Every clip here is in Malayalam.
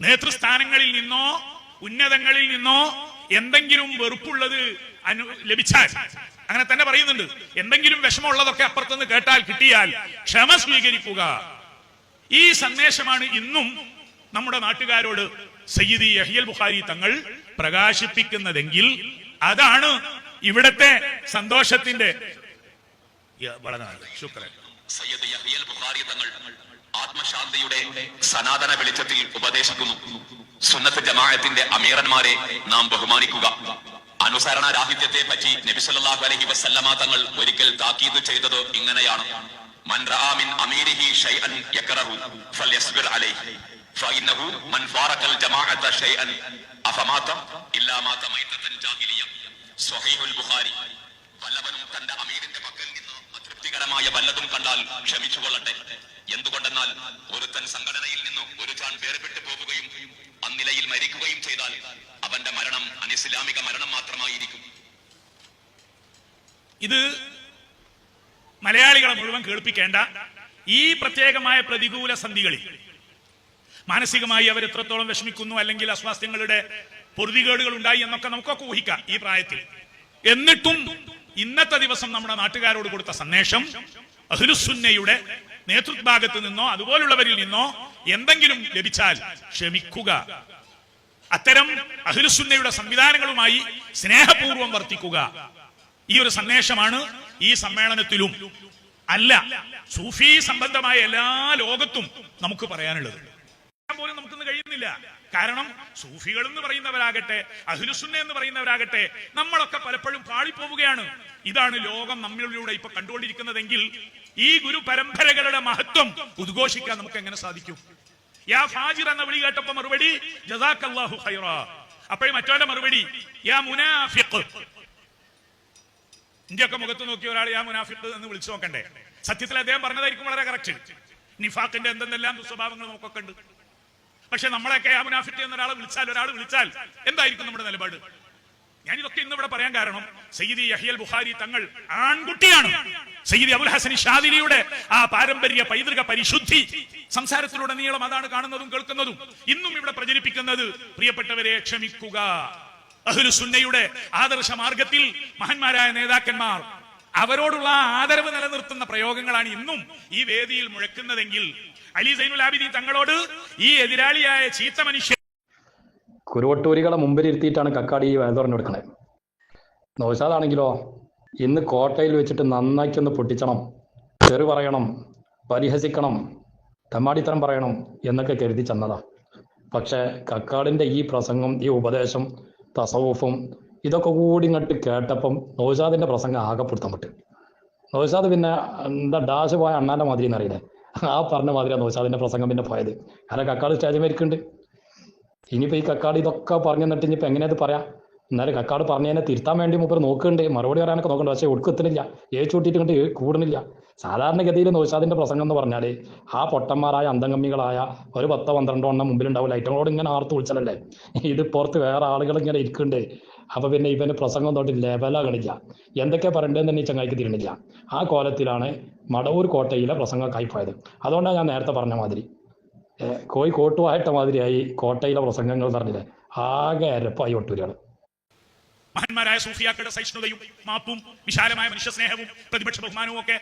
നേതൃസ്ഥാനങ്ങളിൽ നിന്നോ ഉന്നതങ്ങളിൽ നിന്നോ എന്തെങ്കിലും വെറുപ്പുള്ളത് ലഭിച്ചാൽ, അങ്ങനെ തന്നെ പറയുന്നുണ്ട്, എന്തെങ്കിലും വിഷമമുള്ളതൊക്കെ അപ്പുറത്തുനിന്ന് കേട്ടാൽ കിട്ടിയാൽ ക്ഷമ സ്വീകരിക്കുക. ഈ സന്ദേശമാണ് ഇന്നും നമ്മുടെ നാട്ടുകാരോട് സയ്യിദി യഹ്യൽ ബുഖാരി തങ്ങൾ പ്രകാശിപ്പിക്കുന്നതെങ്കിൽ അതാണ് ഇവിടത്തെ സന്തോഷത്തിന്റെ സയ്യിദ് യഹ്യൽ ബുഖാരി തങ്ങൾ ആത്മശാന്തിയുടെ സനാതന വെളിച്ചത്തിൽ ഉപദേശിക്കുന്നു. സുന്നത്ത് ജമാഅത്തിന്റെ അമീറന്മാരെ നാം ബഹുമാനിക്കുക. അനുസരണ രാഹിത്യത്തെ പറ്റി നബി സല്ലല്ലാഹു അലൈഹി വസല്ലമ തങ്ങൾ ഒരിക്കൽ താക്കീത് ചെയ്തത് ഇങ്ങനെയാണ്: മൻ റആ മിൻ അമീരിഹി ഷൈഅൻ യക്റഹു ഫൽയസ്ബിർ അലൈഹി ഫഇന്നഹു മൻ ഫാറഖൽ ജമാഅത ഷൈഅൻ അഫമാത ഇല്ലാ മാത മൈതതൻ ജാഹിലിയ. സ്വഹീഹുൽ ബുഖാരി. വല്ലവനും തന്റെ അമീറിന്റെ പക്കൽ നിന്ന് അതൃപ്തികരമായ വല്ലതും കണ്ടാൽ ക്ഷമിച്ചുകൊള്ളട്ടെ. എന്തുകൊണ്ടെന്നാൽ ഒരുത്തൻ സംഘടനയിൽ നിന്ന് ഒരു ചാൺ വേർപെട്ടു പോവുകയും അന്നിലയിൽ മരിക്കുകയും ചെയ്താൽ അവന്റെ മരണം അനിസ്ലാമിക മരണം മാത്രമായിരിക്കും. ഇത് മലയാളികളെ മുഴുവൻ കേൾപ്പിക്കേണ്ട ഈ പ്രത്യേകമായ പ്രതികൂല സന്ധികളിൽ മാനസികമായി അവർ എത്രത്തോളം വിഷമിക്കുന്നു, അല്ലെങ്കിൽ അസ്വാസ്ഥ്യങ്ങളുടെ പൊറുതികേടുകൾ ഉണ്ടായി എന്നൊക്കെ നമുക്കൊക്കെ ഊഹിക്കാം ഈ പ്രായത്തിൽ. എന്നിട്ടും ഇന്നത്തെ ദിവസം നമ്മുടെ നാട്ടുകാരോട് കൊടുത്ത സന്ദേശം അഹ്ലുസുന്നയുടെ നേതൃഭാഗത്ത് നിന്നോ അതുപോലുള്ളവരിൽ നിന്നോ എന്തെങ്കിലും ലഭിച്ചാൽ ക്ഷമിക്കുക, അത്തരം അഹ്ലുസുന്നയുടെ സംവിധാനങ്ങളുമായി സ്നേഹപൂർവ്വം വർത്തിക്കുക. ഈ ഒരു സന്ദേശമാണ് ഈ സമ്മേളനത്തിലും അല്ല സൂഫി സംബന്ധമായ എല്ലാ ലോകത്തും നമുക്ക് പറയാനുള്ളത്. പോലും നമുക്കൊന്നും കഴിയുന്നില്ല. കാരണം സൂഫികൾ എന്ന് പറയുന്നവരാകട്ടെ അഹ്ലുസുന്ന എന്ന് പറയുന്നവരാകട്ടെ നമ്മളൊക്കെ പലപ്പോഴും പാളിപ്പോവുകയാണ്. ഇതാണ് ലോകം നമ്മളിലൂടെ ഇപ്പൊ കണ്ടുകൊണ്ടിരിക്കുന്നതെങ്കിൽ ഈ ഗുരു പരമ്പരകളുടെ മഹത്വം ഉദ്ഘോഷിക്കാൻ നമുക്ക് എങ്ങനെ സാധിക്കും? യാ ഫാജിർ എന്ന വിളി കേട്ടപ്പോ മറുപടി ജസാക്കല്ലാഹു ഖൈറ. അപ്പോഴും മറ്റോന്റെ മറുപടി യാ മുനാഫിഖ്. ഇന്ത്യയൊക്കെ മുഖത്ത് നോക്കിയ ഒരാൾ യാ മുനാഫിഖ് എന്ന് വിളിച്ചു നോക്കണ്ടേ? സത്യത്തിൽ അദ്ദേഹം പറഞ്ഞതായിരിക്കും വളരെ കറക്റ്റ്. നിഫാഖിന്റെ എന്തെല്ലാം ദുസ്വഭാവങ്ങൾ നമുക്കൊക്കെ ഉണ്ട്. പക്ഷെ നമ്മളെയൊക്കെ യാ മുനാഫിഖ് എന്നൊരാൾ വിളിച്ചാൽ എന്തായിരിക്കും നമ്മുടെ നിലപാട്? ഞാനിതൊക്കെ ഇന്നിവിടെ പറയാൻ കാരണം സയ്യിദി യഹ്യൽ ബുഖാരി തങ്ങൾ ആൺകുട്ടിയാണ്. സയ്യിദി അബുൽ ഹസൻ ഷാദിലിയുടെ ആ പാരമ്പര്യ പൈതൃക പരിശുദ്ധി സംസാരത്തിലുടനീളം അതാണ് കാണുന്നതും കേൾക്കുന്നതും. ഇന്നും ഇവിടെ പ്രചരിപ്പിക്കുന്നത് പ്രിയപ്പെട്ടവരെ ക്ഷമിക്കുക. അഹ്ലുസുന്നയുടെ ആദർശ മാർഗത്തിൽ മഹാന്മാരായ നേതാക്കന്മാർ അവരോടുള്ള ആദരവ് നിലനിർത്തുന്ന പ്രയോഗങ്ങളാണ് ഇന്നും ഈ വേദിയിൽ മുഴക്കുന്നതെങ്കിൽ അലി സൈനുൽ ആബിദീൻ തങ്ങളോട് ഈ എതിരാളിയായ ചീത്ത മനുഷ്യൻ കുരുവട്ടൂരികളെ മുമ്പിലിരുത്തിയിട്ടാണ് കക്കാടി ഈ വേദ പറഞ്ഞു കൊടുക്കണത്. നൗഷാദാണെങ്കിലോ ഇന്ന് കോട്ടയിൽ വെച്ചിട്ട് നന്നായിക്കൊന്ന് പൊട്ടിച്ചണം, ചെറു പറയണം, പരിഹസിക്കണം, തമ്മാടിത്തരം പറയണം എന്നൊക്കെ കരുതി ചെന്നതാ. പക്ഷെ കക്കാടിൻ്റെ ഈ പ്രസംഗം, ഈ ഉപദേശം, തസവുഫും ഇതൊക്കെ കൂടി ഇങ്ങോട്ട് കേട്ടപ്പം നൗഷാദിൻ്റെ പ്രസംഗം ആകെ പൊടുത്താൻ പറ്റും. നൗഷാദ് പിന്നെ എന്താ ഡാഷ് പോയ അണ്ണാൻ്റെ മാതിരി എന്നറിയില്ലേ, ആ പറഞ്ഞ മാതിരിയാണ് നൗഷാദിൻ്റെ പ്രസംഗം പിന്നെ പോയത്. കാരണം കക്കാട് സ്റ്റേജ് മേരിക്കുന്നുണ്ട്. ഇനിയിപ്പോൾ ഈ കക്കാട് ഇതൊക്കെ പറഞ്ഞു തന്നിട്ട് ഇനിയിപ്പോൾ എങ്ങനെയത് പറയാം? എന്നാലും കക്കാട് പറഞ്ഞതിനെ തിരുത്താൻ വേണ്ടി മൂപ്പർ നോക്കുന്നുണ്ട്, മറുപടി പറയാനൊക്കെ നോക്കുന്നുണ്ട്. പക്ഷേ ഒടുക്കത്തിനില്ല, ഏച്ചൂട്ടിയിട്ട് കൊണ്ട് കൂടുന്നില്ല. സാധാരണഗതിയിൽ നൗഷാദിൻ്റെ പ്രസംഗം എന്ന് പറഞ്ഞാൽ ആ പൊട്ടന്മാരായ അന്തംഗമ്മികളായ ഒരു 10-12 എണ്ണം മുമ്പിലുണ്ടാവില്ല, ഐറ്റങ്ങളോട് ഇങ്ങനെ ആർത്ത് വിളിച്ചാലല്ലേ. ഇത് പുറത്ത് വേറെ ആളുകൾ ഇങ്ങനെ ഇരിക്കുന്നുണ്ട്. അപ്പോൾ പിന്നെ ഇവന് പ്രസംഗം തൊട്ട് ലെവലാകണില്ല, എന്തൊക്കെ പറയേണ്ടതെന്ന് തന്നെ ഈ ചങ്ങായിക്ക് തിരിയണില്ല. ആ കോലത്തിലാണ് മടവൂർ കോട്ടയിലെ പ്രസംഗമൊക്കെ ആയിപ്പോയത്. അതുകൊണ്ടാണ് ഞാൻ നേരത്തെ പറഞ്ഞ മാതിരി കോഴിക്കോട്ടുമായിട്ട മാതിരിയായി കോട്ടയിലെ പ്രസംഗങ്ങൾ പറഞ്ഞില്ലേ, ആകെ അരപ്പായി ഒട്ടൂരാണ്. മഹാന്മാരായ സൂഫിയാക്കളുടെ സഹിഷ്ണുതയും മാപ്പും വിശാലമായ മനുഷ്യസ്നേഹവും പ്രതിപക്ഷ ബഹുമാനവും ഒക്കെ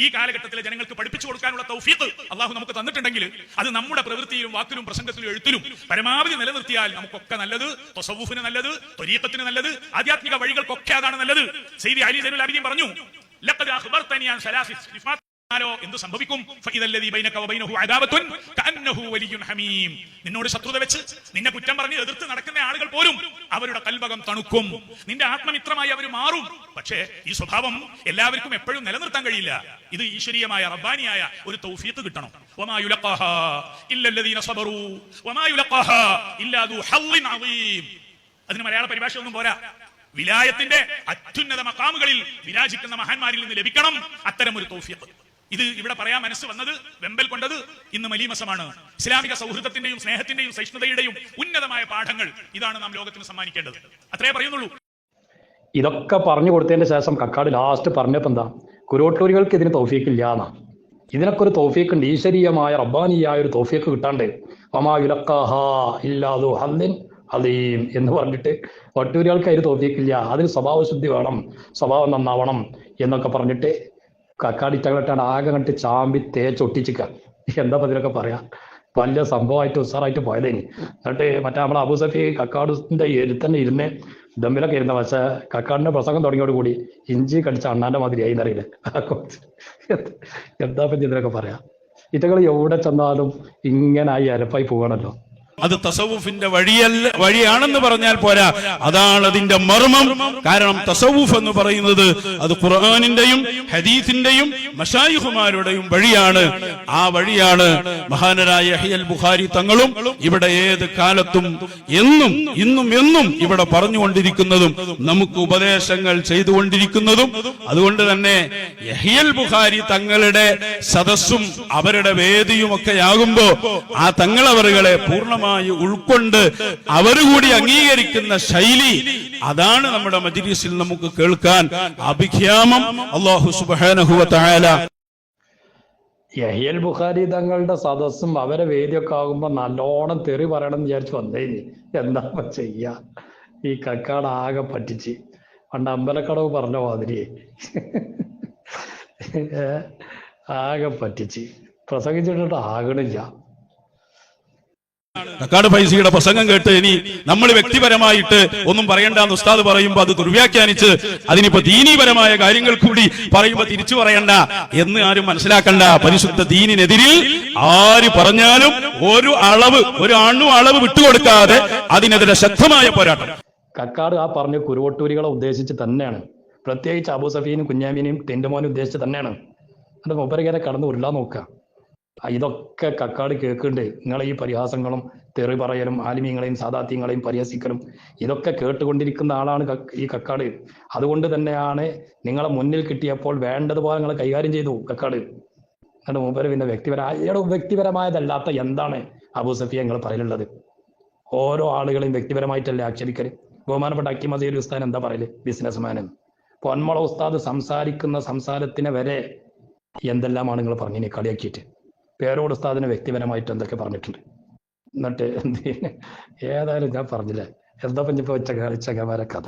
ഈ കാലഘട്ടത്തിലെ ജനങ്ങൾക്ക് പഠിപ്പിച്ചു കൊടുക്കാനുള്ള തൗഫീഖ് അള്ളാഹു നമുക്ക് തന്നിട്ടുണ്ടെങ്കിൽ അത് നമ്മുടെ പ്രവൃത്തിയിലും വാക്കിലും പ്രസംഗത്തിലും എഴുത്തിലും പരമാവധി നിലനിർത്തിയാൽ നമുക്കൊക്കെ നല്ലത്. തസവ്വുഫിന് നല്ലത്, ത്വരീഖത്തിന് നല്ലത്, ആധ്യാത്മിക വഴികൾക്കൊക്കെ അതാണ് നല്ലത്. സയ്യിദി അലി സൈനുൽ ആബിദീൻ പറഞ്ഞു, ലഖദ് അഖ്ബർതനി അൻ സലാസി സിഫാത്ത്. എന്ത് സംഭവിക്കും? നിന്നോട് ശത്രുത വെച്ച് നിന്നെ കുറ്റം പറഞ്ഞ് എതിർത്ത് നടക്കുന്ന ആളുകൾ പോലും അവരുടെ കൽവകം തണുക്കും, നിന്റെ ആത്മമിത്രമായി അവർ മാറും. പക്ഷേ ഈ സ്വഭാവം എല്ലാവർക്കും എപ്പോഴും നിലനിർത്താൻ കഴിയില്ല. ഇത് ഈശ്വരീയമായ റബ്ബാനിയായ ഒരു തൗഫീഖ് കിട്ടണം. വമാ യുലഖാഹാ ഇല്ലല്ലദീന സബറൂ വമാ യുലഖാഹാ ഇല്ലാ ദു ഹള്ളിൻ അളീം. അതിന് മലയാള പരിഭാഷ ഒന്നും പോരാ. വിലായത്തിന്റെ അത്യുന്നത മഖാമുകളിൽ വിരാജിക്കുന്ന മഹാന്മാരിൽ നിന്ന് ലഭിക്കണം അത്തരം ഒരു തൗഫീഖ്. ഇത് ഇവിടെ പറയാൻ മനസ്സ് വന്നത്, വെമ്പൽ കൊണ്ടത് ഇന്ന് മലീമസമാണ്. ഇസ്ലാമിക സൗഹൃദത്തിന്റെയും സ്നേഹത്തിന്റെയും സഹിഷ്ണുതയുടെയും ഉന്നതമായ പാഠങ്ങൾ ഇതാണ് നാം ലോകത്തിന് സമ്മാനിക്കേണ്ടത്. അത്രേ പറയുന്നുള്ളൂ. ഇതൊക്കെ പറഞ്ഞു കൊടുത്തതിന്റെ ശേഷം കക്കാട് ലാസ്റ്റ് പറഞ്ഞപ്പോ എന്താ, കുരുവട്ടൂരികൾക്ക് ഇതിന് തൗഫീഖ് ഇല്ല എന്നാ. ഇതിനൊക്കെ ഒരു തൗഫീഖ് ഉണ്ട്, ഈശ്വരീയമായ റബ്ബാനിയായ ഒരു തൗഫീഖ് കിട്ടാണ്ട് വമാ യുലഖാഹാ ഇല്ലാ ദു ഹദ്ദിൻ അലീം എന്ന് പറഞ്ഞിട്ട് വട്ടൂരികൾക്ക് അതിന് തോന്നിയിട്ടില്ല. അതിന് സ്വഭാവശുദ്ധി വേണം, സ്വഭാവം നന്നാവണം എന്നൊക്കെ പറഞ്ഞിട്ട് കക്കാടിറ്റകളിട്ടാണ് ആകെ കണ്ടിട്ട് ചാമ്പി തേച്ചൊട്ടിച്ചിക്ക. എന്താ ഇതിലൊക്കെ പറയാ, വലിയ സംഭവമായിട്ട് ഉസാറായിട്ട് പോയതേനി. എന്നിട്ട് മറ്റേ നമ്മളെ അബൂസഫി കക്കാടിന്റെ തന്നെ ഇരുന്ന് ദമ്മിലൊക്കെ ഇരുന്ന, പക്ഷേ കക്കാടിന്റെ പ്രസംഗം തുടങ്ങിയോടുകൂടി ഇഞ്ചി കടിച്ച അണ്ണാന്റെ മാതിരി ആയി എന്നറിയില്ല. എന്താ ഇതിലൊക്കെ പറയാ, ഇറ്റകൾ എവിടെ ചെന്നാലും ഇങ്ങനായി അരപ്പായി പോകണല്ലോ. അത് തസവുഫിന്റെ വഴിയാണെന്ന് പറഞ്ഞാൽ പോരാ, അതാണ് അതിന്റെ മർമ്മം. കാരണം തസവുഫ് എന്ന് പറയുന്നത് അത് ഖുർആനിന്റെയും ഹദീസിന്റെയും മശായിഖുമാരുടെയും വഴിയാണ്. ആ വഴിയാണ് മഹാനരായ യഹ്യൽ ബുഖാരി തങ്ങളും ഇവിടെ ഏത് കാലത്തും ഇന്നും ഇവിടെ പറഞ്ഞുകൊണ്ടിരിക്കുന്നതും നമുക്ക് ഉപദേശങ്ങൾ ചെയ്തുകൊണ്ടിരിക്കുന്നതും. അതുകൊണ്ട് തന്നെ യഹ്യൽ ബുഖാരി തങ്ങളുടെ സദസ്സും അവരുടെ വേദിയും ഒക്കെ ആകുമ്പോ ആ തങ്ങളവറുകളെ പൂർണ്ണമായി ഉൾക്കൊണ്ട് അവരുകൂടി അംഗീകരിക്കുന്ന ശൈലി, അതാണ് നമ്മുടെ മജ്‌ലിസിൽ നമുക്ക് കേൾക്കാൻ അഭിഖ്യാമം. അല്ലാഹു സുബ്ഹാനഹു വ തആല യഹ്യൽ ബുഖാരി തങ്ങളുടെ സദസ്സും അവരെ വേദിയൊക്കെ ആകുമ്പോ നല്ലോണം തെറി പറയണം എന്ന് വിചാരിച്ചു വന്നേനി. എന്താ ചെയ്യാ, ഈ കക്കാട് ആകെ പറ്റിച്ച്. പണ്ട് അമ്പലക്കടവ് പറഞ്ഞ മാതിരി ആകെ പറ്റിച്ച് പ്രസംഗിച്ചിട്ട് ആകണില്ല. കക്കാട് ഫൈസിയുടെ പ്രസംഗം കേട്ട് ഇനി നമ്മൾ വ്യക്തിപരമായിട്ട് ഒന്നും പറയണ്ടെന്ന് ഉസ്താദ് പറയുമ്പോ അത് ദുർവ്യാഖ്യാനിച്ച് അതിനിപ്പോ ദീനീപരമായ കാര്യങ്ങൾ കൂടി പറയുമ്പോ തിരിച്ചു പറയണ്ട എന്ന് ആരും മനസ്സിലാക്കണ്ട. പരിശുദ്ധ ദീനിനെതിരിൽ ആര് പറഞ്ഞാലും ഒരു അളവ് വിട്ടുകൊടുക്കാതെ അതിനെതിരെ ശക്തമായ പോരാട്ടം. കക്കാട് ആ പറഞ്ഞ കുരുവട്ടൂരികളെ ഉദ്ദേശിച്ച് തന്നെയാണ്, പ്രത്യേകിച്ച് അബൂസഫീനും കുഞ്ഞാമീനെയും ടെന്റുമോനും ഉദ്ദേശിച്ച് തന്നെയാണ്. അത് മൂപ്പരിങ്ങനെ കടന്ന് ഉരുളാൻ നോക്കുക. ഇതൊക്കെ കക്കാട് കേൾക്കുന്നുണ്ട്. നിങ്ങളെ ഈ പരിഹാസങ്ങളും തെറി പറയലും ആലിമീങ്ങളെയും സാദാത്യങ്ങളെയും പരിഹസിക്കലും ഇതൊക്കെ കേട്ടുകൊണ്ടിരിക്കുന്ന ആളാണ് ഈ കക്കാട്. അതുകൊണ്ട് തന്നെയാണ് നിങ്ങളെ മുന്നിൽ കിട്ടിയപ്പോൾ വേണ്ടതുപോലെ നിങ്ങൾ കൈകാര്യം ചെയ്തു കക്കാട്. എന്നിട്ട് മൂപ്പര് പിന്നെ വ്യക്തിപരമായതല്ലാത്ത എന്താണ് അബൂസഫിയ നിങ്ങൾ പറയലുള്ളത്? ഓരോ ആളുകളെയും വ്യക്തിപരമായിട്ടല്ലേ ആക്ഷേപിക്കല്. ബഹുമാനപ്പെട്ട അക്കി മസീദ് ഉസ്താദ് എന്താ പറയല്? ബിസിനസ്മാൻ. പൊന്മള ഉസ്താദ് സംസാരിക്കുന്ന സംസാരത്തിന് വരെ എന്തെല്ലാമാണ് നിങ്ങൾ പറഞ്ഞിനി കളിയാക്കിയിട്ട്. പേരോട് ഉസ്താദിന് വ്യക്തിപരമായിട്ട് എന്തൊക്കെ പറഞ്ഞിട്ടുണ്ട്. എന്നിട്ട് ഏതായാലും ഞാൻ പറഞ്ഞില്ലേ, എന്താ ഇപ്പൊ ചങ്ങമാരെ കഥ.